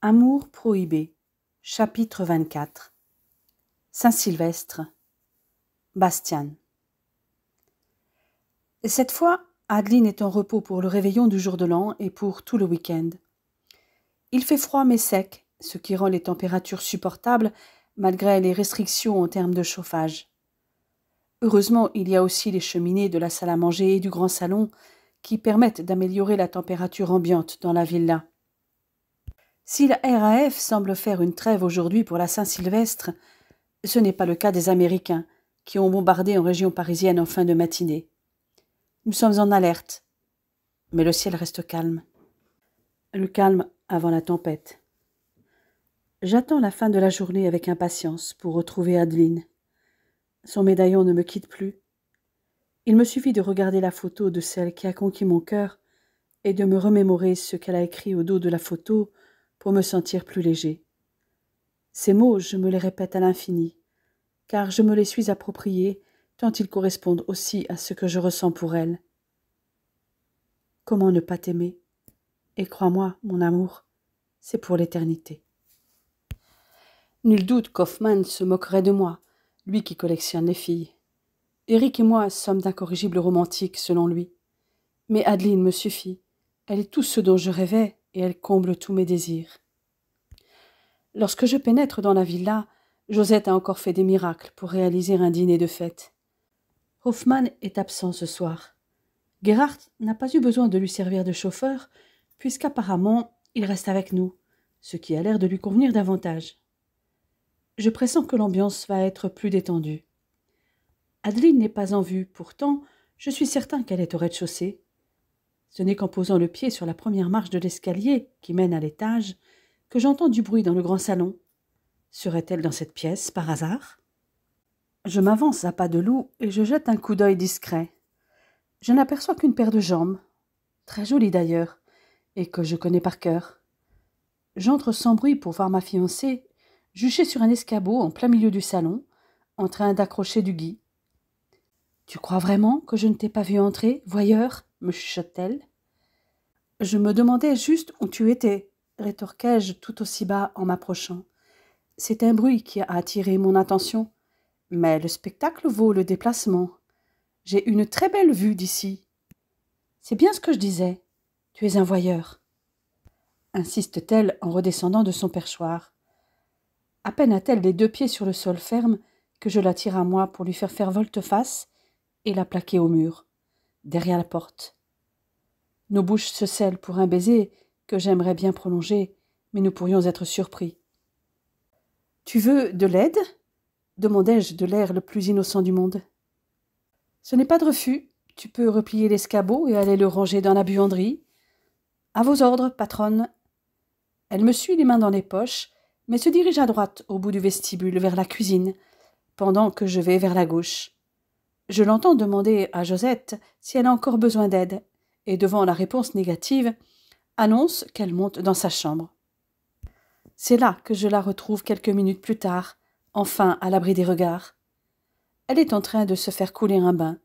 Amour prohibé. Chapitre 24. Saint-Sylvestre. Bastian. Cette fois, Adeline est en repos pour le réveillon du jour de l'an et pour tout le week-end. Il fait froid mais sec, ce qui rend les températures supportables malgré les restrictions en termes de chauffage. Heureusement, il y a aussi les cheminées de la salle à manger et du grand salon qui permettent d'améliorer la température ambiante dans la villa. Si la RAF semble faire une trêve aujourd'hui pour la Saint-Sylvestre, ce n'est pas le cas des Américains qui ont bombardé en région parisienne en fin de matinée. Nous sommes en alerte, mais le ciel reste calme. Le calme avant la tempête. J'attends la fin de la journée avec impatience pour retrouver Adeline. Son médaillon ne me quitte plus. Il me suffit de regarder la photo de celle qui a conquis mon cœur et de me remémorer ce qu'elle a écrit au dos de la photo pour me sentir plus léger. Ces mots, je me les répète à l'infini, car je me les suis appropriés tant ils correspondent aussi à ce que je ressens pour elle. Comment ne pas t'aimer? Et crois-moi, mon amour, c'est pour l'éternité. Nul doute qu'Hoffmann se moquerait de moi, lui qui collectionne les filles. Eric et moi sommes d'incorrigibles romantiques, selon lui. Mais Adeline me suffit. Elle est tout ce dont je rêvais et elle comble tous mes désirs. Lorsque je pénètre dans la villa, Josette a encore fait des miracles pour réaliser un dîner de fête. Hoffmann est absent ce soir. Gerhard n'a pas eu besoin de lui servir de chauffeur, puisqu'apparemment il reste avec nous, ce qui a l'air de lui convenir davantage. Je pressens que l'ambiance va être plus détendue. Adeline n'est pas en vue, pourtant je suis certain qu'elle est au rez-de-chaussée. Ce n'est qu'en posant le pied sur la première marche de l'escalier qui mène à l'étage que j'entends du bruit dans le grand salon. Serait-elle dans cette pièce, par hasard? Je m'avance à pas de loup et je jette un coup d'œil discret. Je n'aperçois qu'une paire de jambes, très jolie d'ailleurs, et que je connais par cœur. J'entre sans bruit pour voir ma fiancée, juchée sur un escabeau en plein milieu du salon, en train d'accrocher du gui. « Tu crois vraiment que je ne t'ai pas vu entrer, voyeur ?» me chuchote-t-elle. « Je me demandais juste où tu étais, » rétorquai-je tout aussi bas en m'approchant. C'est un bruit qui a attiré mon attention, mais le spectacle vaut le déplacement. J'ai une très belle vue d'ici. C'est bien ce que je disais. Tu es un voyeur. Insiste-t-elle en redescendant de son perchoir. À peine a-t-elle les deux pieds sur le sol ferme que je la tire à moi pour lui faire volte-face et la plaquer au mur, derrière la porte. Nos bouches se scellent pour un baiser que j'aimerais bien prolonger, mais nous pourrions être surpris. « Tu veux de l'aide ?» demandai-je de l'air le plus innocent du monde. « Ce n'est pas de refus. Tu peux replier l'escabeau et aller le ranger dans la buanderie. À vos ordres, patronne. » Elle me suit les mains dans les poches, mais se dirige à droite au bout du vestibule vers la cuisine, pendant que je vais vers la gauche. Je l'entends demander à Josette si elle a encore besoin d'aide, et devant la réponse négative, annonce qu'elle monte dans sa chambre. C'est là que je la retrouve quelques minutes plus tard, enfin à l'abri des regards. Elle est en train de se faire couler un bain.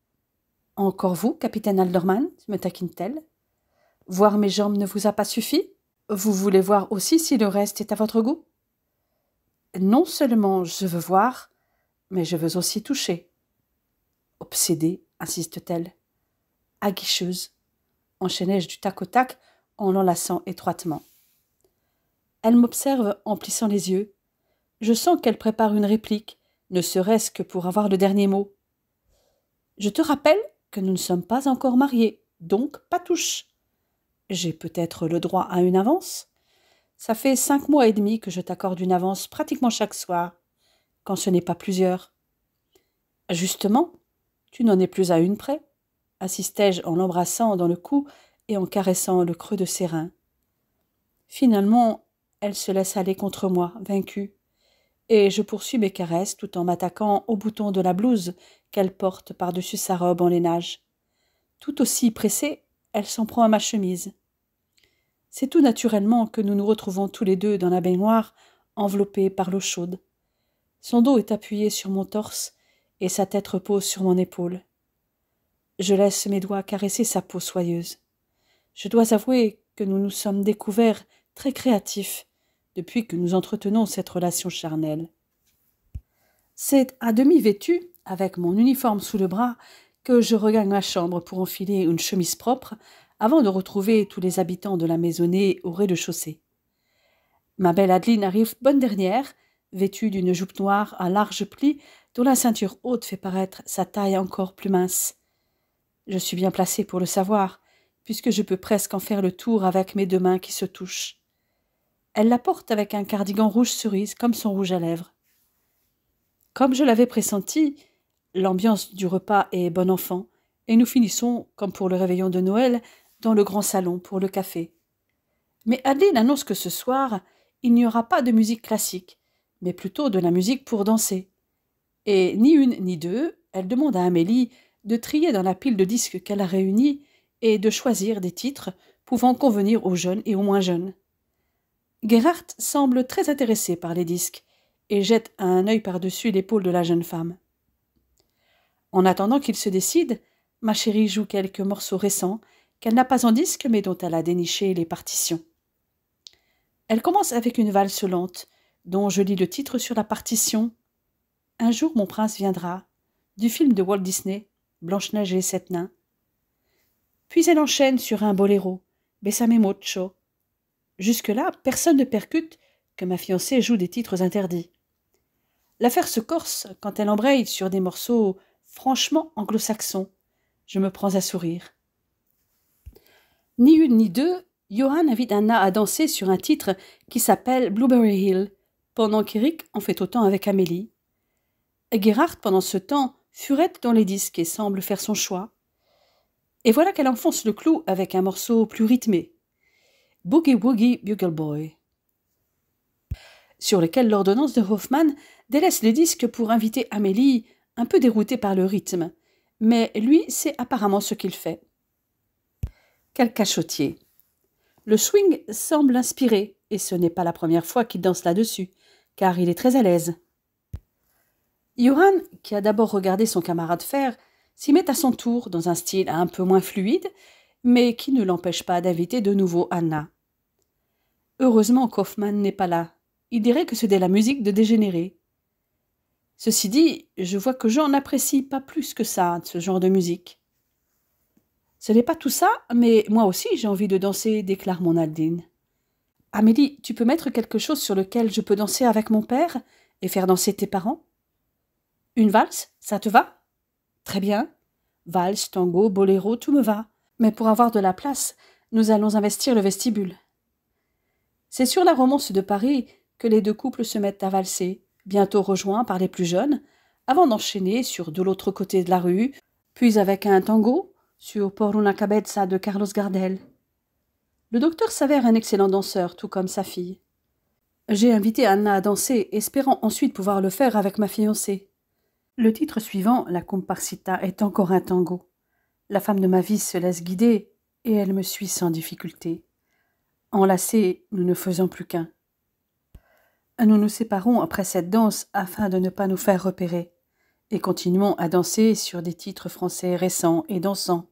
« Encore vous, capitaine Alderman ?» me taquine-t-elle. « Voir mes jambes ne vous a pas suffi? Vous voulez voir aussi si le reste est à votre goût? » Non seulement je veux voir, mais je veux aussi toucher. Obsédée, insiste-t-elle. Aguicheuse, enchaînai-je du tac au tac en l'enlaçant étroitement. Elle m'observe en plissant les yeux. Je sens qu'elle prépare une réplique, ne serait-ce que pour avoir le dernier mot. Je te rappelle que nous ne sommes pas encore mariés, donc pas touche. J'ai peut-être le droit à une avance? Ça fait 5 mois et demi que je t'accorde une avance pratiquement chaque soir, quand ce n'est pas plusieurs. Justement, tu n'en es plus à une près, insistai-je en l'embrassant dans le cou et en caressant le creux de ses reins. Finalement, elle se laisse aller contre moi, vaincue, et je poursuis mes caresses tout en m'attaquant au bouton de la blouse qu'elle porte par-dessus sa robe en lainage. Tout aussi pressée, elle s'en prend à ma chemise. C'est tout naturellement que nous nous retrouvons tous les deux dans la baignoire, enveloppés par l'eau chaude. Son dos est appuyé sur mon torse et sa tête repose sur mon épaule. Je laisse mes doigts caresser sa peau soyeuse. Je dois avouer que nous nous sommes découverts très créatif depuis que nous entretenons cette relation charnelle. C'est à demi vêtu, avec mon uniforme sous le bras, que je regagne ma chambre pour enfiler une chemise propre avant de retrouver tous les habitants de la maisonnée au rez-de-chaussée. Ma belle Adeline arrive bonne dernière, vêtue d'une jupe noire à larges plis dont la ceinture haute fait paraître sa taille encore plus mince. Je suis bien placée pour le savoir, puisque je peux presque en faire le tour avec mes 2 mains qui se touchent. Elle la porte avec un cardigan rouge cerise comme son rouge à lèvres. Comme je l'avais pressenti, l'ambiance du repas est bon enfant, et nous finissons, comme pour le réveillon de Noël, dans le grand salon pour le café. Mais Adeline annonce que ce soir, il n'y aura pas de musique classique, mais plutôt de la musique pour danser. Et ni une ni deux, elle demande à Amélie de trier dans la pile de disques qu'elle a réunis et de choisir des titres pouvant convenir aux jeunes et aux moins jeunes. Gerhardt semble très intéressé par les disques et jette un œil par-dessus l'épaule de la jeune femme. En attendant qu'il se décide, ma chérie joue quelques morceaux récents qu'elle n'a pas en disque mais dont elle a déniché les partitions. Elle commence avec une valse lente, dont je lis le titre sur la partition. « Un jour mon prince viendra », du film de Walt Disney, Blanche-Neige et les 7 nains. Puis elle enchaîne sur un boléro, Bésame mucho. Jusque-là, personne ne percute que ma fiancée joue des titres interdits. L'affaire se corse quand elle embraye sur des morceaux franchement anglo-saxons. Je me prends à sourire. Ni une ni deux, Johann invite Anna à danser sur un titre qui s'appelle Blueberry Hill, pendant qu'Eric en fait autant avec Amélie. Gerhardt, pendant ce temps, furette dans les disques et semble faire son choix. Et voilà qu'elle enfonce le clou avec un morceau plus rythmé, Boogie Woogie Bugle Boy, sur lequel l'ordonnance de Hoffmann délaisse les disques pour inviter Amélie, un peu déroutée par le rythme, mais lui sait apparemment ce qu'il fait. Quel cachotier! Le swing semble inspiré, et ce n'est pas la première fois qu'il danse là-dessus, car il est très à l'aise. Johann, qui a d'abord regardé son camarade faire, s'y met à son tour dans un style un peu moins fluide, mais qui ne l'empêche pas d'inviter de nouveau Anna. Heureusement qu'Hoffmann n'est pas là. Il dirait que c'est de la musique de dégénérés. Ceci dit, je vois que Jean n'apprécie pas plus que ça, ce genre de musique. Ce n'est pas tout ça, mais moi aussi j'ai envie de danser, déclare mon Adeline. Amélie, tu peux mettre quelque chose sur lequel je peux danser avec mon père et faire danser tes parents? Une valse, ça te va? Très bien. Valse, tango, boléro, tout me va. Mais pour avoir de la place, nous allons investir le vestibule. C'est sur la romance de Paris que les 2 couples se mettent à valser, bientôt rejoints par les plus jeunes, avant d'enchaîner sur de l'autre côté de la rue, puis avec un tango sur Por una cabeza de Carlos Gardel. Le docteur s'avère un excellent danseur, tout comme sa fille. J'ai invité Anna à danser, espérant ensuite pouvoir le faire avec ma fiancée. Le titre suivant, la Comparsita, est encore un tango. La femme de ma vie se laisse guider, et elle me suit sans difficulté. Enlacés, nous ne faisons plus qu'un. Nous nous séparons après cette danse afin de ne pas nous faire repérer, et continuons à danser sur des titres français récents et dansants.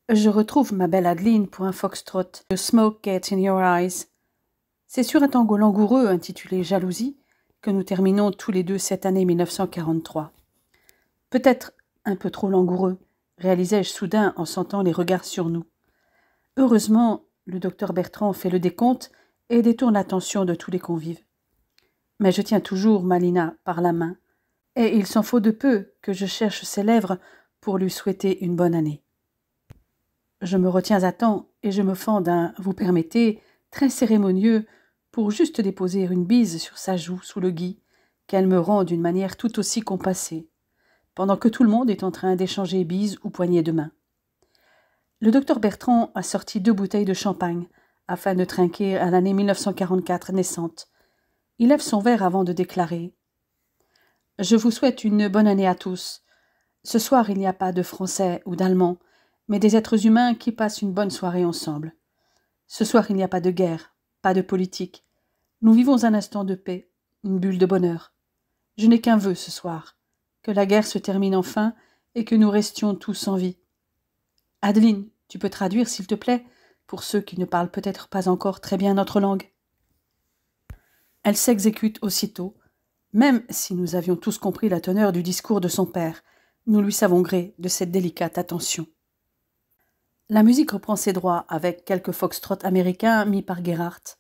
Je retrouve ma belle Adeline pour un foxtrot, The Smoke Gets in Your Eyes. C'est sur un tango langoureux intitulé Jalousie que nous terminons tous les 2 cette année 1943. Peut-être un peu trop langoureux, réalisai-je soudain en sentant les regards sur nous. Heureusement, le docteur Bertrand fait le décompte et détourne l'attention de tous les convives. Mais je tiens toujours Malina par la main, et il s'en faut de peu que je cherche ses lèvres pour lui souhaiter une bonne année. Je me retiens à temps et je me fends d'un « vous permettez » très cérémonieux pour juste déposer une bise sur sa joue sous le gui, qu'elle me rend d'une manière tout aussi compassée, pendant que tout le monde est en train d'échanger bises ou poignées de main. Le docteur Bertrand a sorti 2 bouteilles de champagne, afin de trinquer à l'année 1944 naissante. Il lève son verre avant de déclarer « Je vous souhaite une bonne année à tous. Ce soir, il n'y a pas de Français ou d'Allemands, mais des êtres humains qui passent une bonne soirée ensemble. Ce soir, il n'y a pas de guerre, pas de politique. Nous vivons un instant de paix, une bulle de bonheur. Je n'ai qu'un vœu ce soir, que la guerre se termine enfin et que nous restions tous en vie. Adeline, tu peux traduire, s'il te plaît, pour ceux qui ne parlent peut-être pas encore très bien notre langue. Elle s'exécute aussitôt, même si nous avions tous compris la teneur du discours de son père, nous lui savons gré de cette délicate attention. La musique reprend ses droits avec quelques foxtrots américains mis par Gerhardt.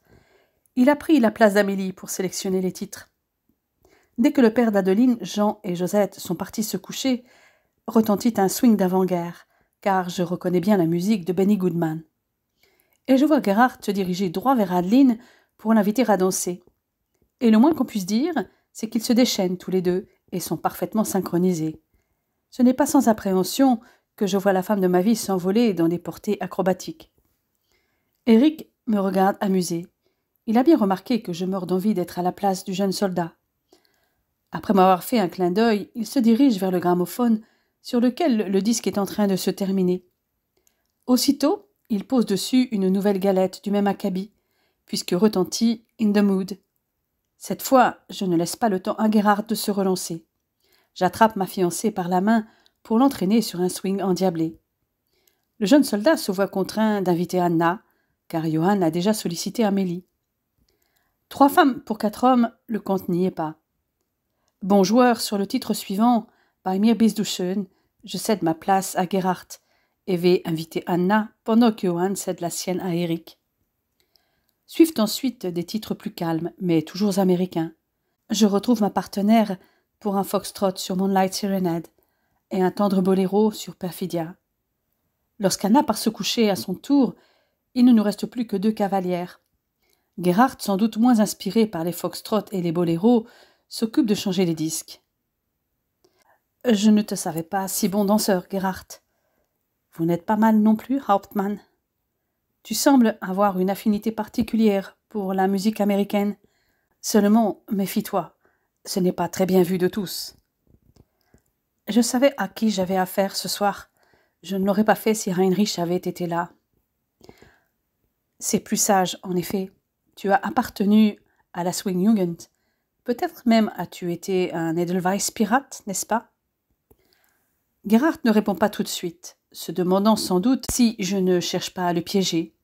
Il a pris la place d'Amélie pour sélectionner les titres. Dès que le père d'Adeline, Jean et Josette sont partis se coucher, retentit un swing d'avant-guerre, car je reconnais bien la musique de Benny Goodman. Et je vois Gerhardt se diriger droit vers Adeline pour l'inviter à danser. Et le moins qu'on puisse dire, c'est qu'ils se déchaînent tous les deux et sont parfaitement synchronisés. Ce n'est pas sans appréhension que je vois la femme de ma vie s'envoler dans des portées acrobatiques. Eric me regarde amusé. Il a bien remarqué que je meurs d'envie d'être à la place du jeune soldat. Après m'avoir fait un clin d'œil, il se dirige vers le gramophone sur lequel le disque est en train de se terminer. Aussitôt, il pose dessus une nouvelle galette du même acabit, puisque retentit « In the Mood ». Cette fois, je ne laisse pas le temps à Gerhardt de se relancer. J'attrape ma fiancée par la main pour l'entraîner sur un swing endiablé. Le jeune soldat se voit contraint d'inviter Anna, car Johann a déjà sollicité Amélie. 3 femmes pour 4 hommes, le compte n'y est pas. Bon joueur sur le titre suivant, Bei mir bist du schön, je cède ma place à Gerhardt et vais inviter Anna pendant que Johann cède la sienne à Eric. Suivent ensuite des titres plus calmes, mais toujours américains. Je retrouve ma partenaire pour un foxtrot sur Moonlight Serenade et un tendre boléro sur Perfidia. Lorsqu'Anna part se coucher à son tour, il ne nous reste plus que 2 cavalières. Gerhardt, sans doute moins inspiré par les foxtrots et les boléros, s'occupe de changer les disques. « Je ne te savais pas si bon danseur, Gerhardt. Vous n'êtes pas mal non plus, Hauptmann. Tu sembles avoir une affinité particulière pour la musique américaine. Seulement, méfie-toi, ce n'est pas très bien vu de tous. » Je savais à qui j'avais affaire ce soir. Je ne l'aurais pas fait si Heinrich avait été là. C'est plus sage, en effet. Tu as appartenu à la Swingjugend. Peut-être même as-tu été un Edelweiss-pirate, n'est-ce pas? Gerhardt ne répond pas tout de suite, se demandant sans doute si je ne cherche pas à le piéger.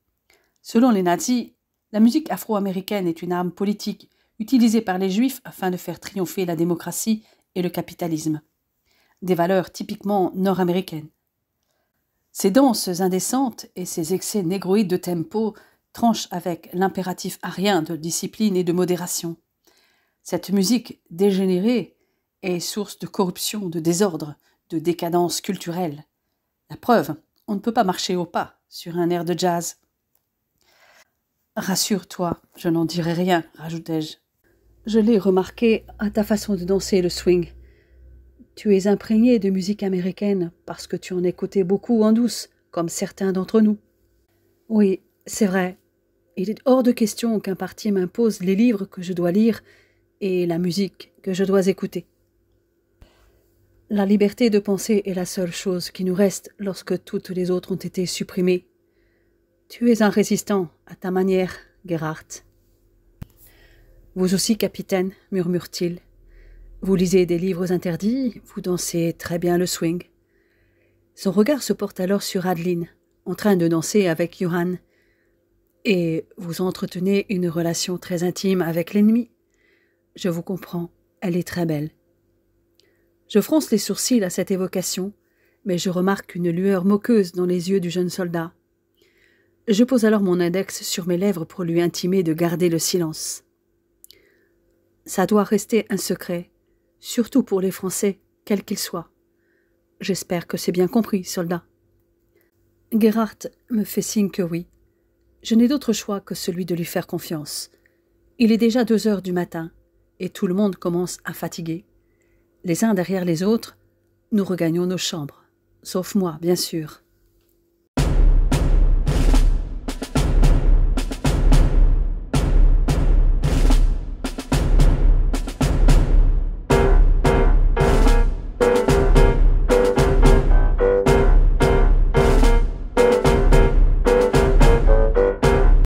Selon les nazis, la musique afro-américaine est une arme politique utilisée par les Juifs afin de faire triompher la démocratie et le capitalisme. Des valeurs typiquement nord-américaines. Ces danses indécentes et ces excès négroïdes de tempo tranchent avec l'impératif arien de discipline et de modération. Cette musique dégénérée est source de corruption, de désordre, de décadence culturelle. La preuve, on ne peut pas marcher au pas sur un air de jazz. « Rassure-toi, je n'en dirai rien, rajoutai-je. Je l'ai remarqué à ta façon de danser le swing. Tu es imprégné de musique américaine parce que tu en écoutais beaucoup en douce, comme certains d'entre nous. Oui, c'est vrai. Il est hors de question qu'un parti m'impose les livres que je dois lire et la musique que je dois écouter. La liberté de penser est la seule chose qui nous reste lorsque toutes les autres ont été supprimées. Tu es un résistant, à ta manière, Gerhardt. Vous aussi, capitaine, murmure-t-il. Vous lisez des livres interdits, vous dansez très bien le swing. Son regard se porte alors sur Adeline, en train de danser avec Johann. Et vous entretenez une relation très intime avec l'ennemi. Je vous comprends, elle est très belle. Je fronce les sourcils à cette évocation, mais je remarque une lueur moqueuse dans les yeux du jeune soldat. Je pose alors mon index sur mes lèvres pour lui intimer de garder le silence. Ça doit rester un secret, surtout pour les Français, quels qu'ils soient. J'espère que c'est bien compris, soldat. Gerhardt me fait signe que oui. Je n'ai d'autre choix que celui de lui faire confiance. Il est déjà 2 heures du matin, et tout le monde commence à fatiguer. Les uns derrière les autres, nous regagnons nos chambres, sauf moi, bien sûr.